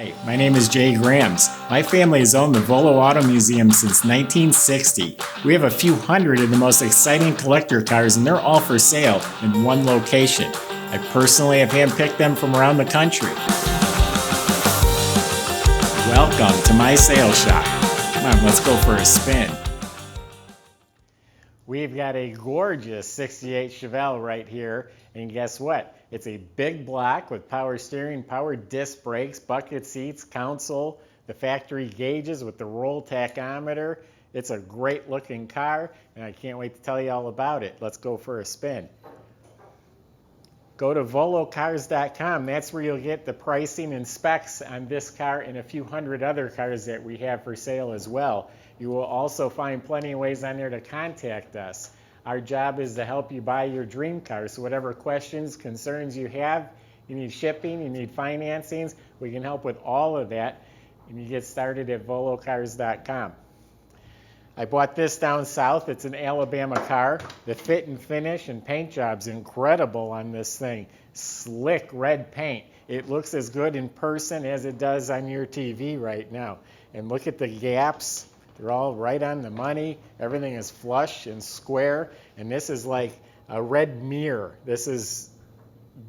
Hi, my name is Jay Grams. My family has owned the Volo Auto Museum since 1960. We have a few hundred of the most exciting collector cars, and they're all for sale in one location. I personally have handpicked them from around the country. Welcome to my sales shop. Come on, let's go for a spin. We've got a gorgeous 68 Chevelle right here, and guess what? It's a big block with power steering, power disc brakes, bucket seats, console, the factory gauges with the roll tachometer. It's a great looking car, and I can't wait to tell you all about it. Let's go for a spin. Go to volocars.com. That's where you'll get the pricing and specs on this car and a few hundred other cars that we have for sale as well. You will also find plenty of ways on there to contact us. Our job is to help you buy your dream car. So whatever questions, concerns you have, you need shipping, you need financings, we can help with all of that. And you get started at volocars.com. I bought this down south. It's an Alabama car. The fit and finish and paint job's incredible on this thing. Slick red paint. It looks as good in person as it does on your TV right now. And look at the gaps. They're all right on the money. Everything is flush and square. And this is like a red mirror. This is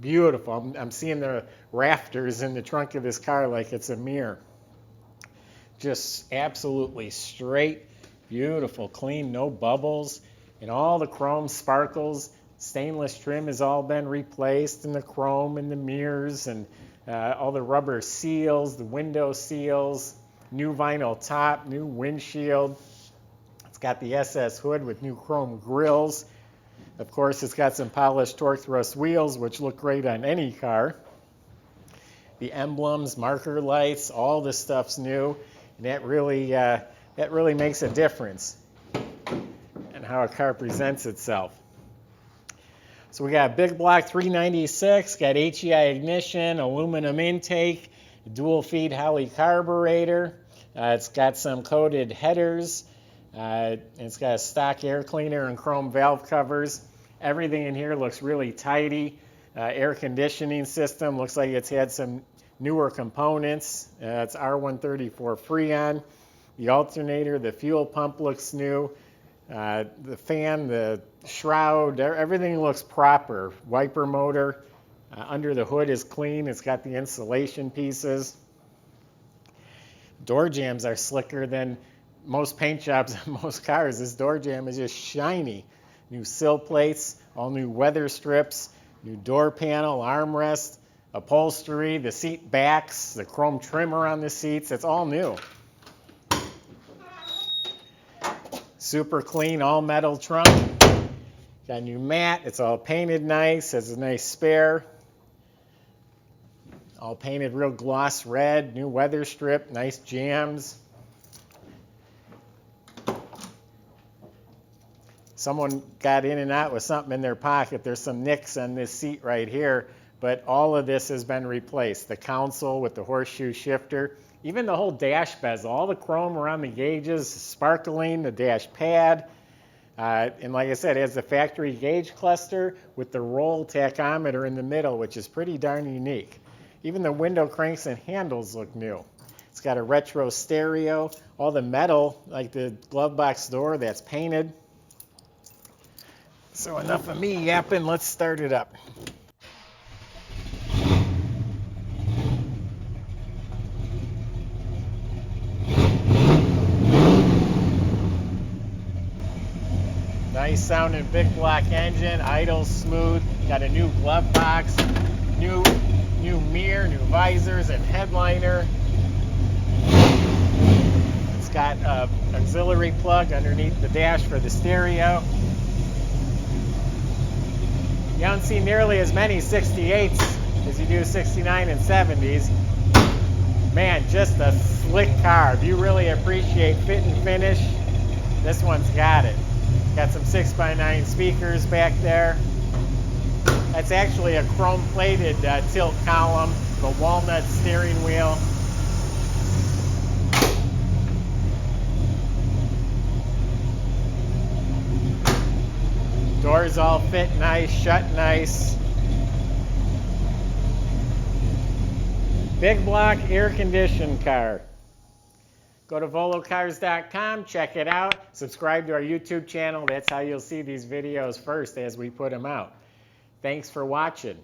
beautiful. I'm seeing the rafters in the trunk of this car like it's a mirror. Just absolutely straight. Beautiful, clean, no bubbles, and all the chrome sparkles. Stainless trim has all been replaced, and the chrome and the mirrors and all the rubber seals, the window seals, new vinyl top, new windshield. It's got the SS hood with new chrome grills. Of course, it's got some polished torque thrust wheels, which look great on any car. The emblems, marker lights, all this stuff's new, and that really makes a difference in how a car presents itself. So we got a big block 396, got HEI ignition, aluminum intake, dual feed Holley carburetor. It's got some coated headers. It's got a stock air cleaner and chrome valve covers. Everything in here looks really tidy. Air conditioning system looks like it's had some newer components. It's R134 Freon. The alternator, the fuel pump looks new. The fan, the shroud, everything looks proper. Wiper motor. Under the hood is clean. It's got the insulation pieces. Door jambs are slicker than most paint jobs on most cars. This door jamb is just shiny. New sill plates, all new weather strips, new door panel, armrest, upholstery, the seat backs, the chrome trimmer on the seats. It's all new. Super clean, all metal trunk. Got a new mat. It's all painted nice. Has a nice spare. All painted real gloss red. New weather strip. Nice jambs. Someone got in and out with something in their pocket. There's some nicks on this seat right here, but all of this has been replaced. The console with the horseshoe shifter. Even the whole dash bezel, all the chrome around the gauges, sparkling, the dash pad. And like I said, it has the factory gauge cluster with the roll tachometer in the middle, which is pretty darn unique. Even the window cranks and handles look new. It's got a retro stereo. All the metal, like the glove box door, that's painted. So enough of me yapping, let's start it up. Nice sounding big block engine, idle smooth, got a new glove box, new mirror, new visors and headliner. It's got an auxiliary plug underneath the dash for the stereo. You don't see nearly as many 68s as you do 69 and 70s. Man, just a slick car. If you really appreciate fit and finish, this one's got it. Got some 6x9 speakers back there. That's actually a chrome-plated tilt column, the walnut steering wheel. Doors all fit nice, shut nice. Big block air-conditioned car. Go to volocars.com, check it out, subscribe to our YouTube channel. That's how you'll see these videos first as we put them out. Thanks for watching.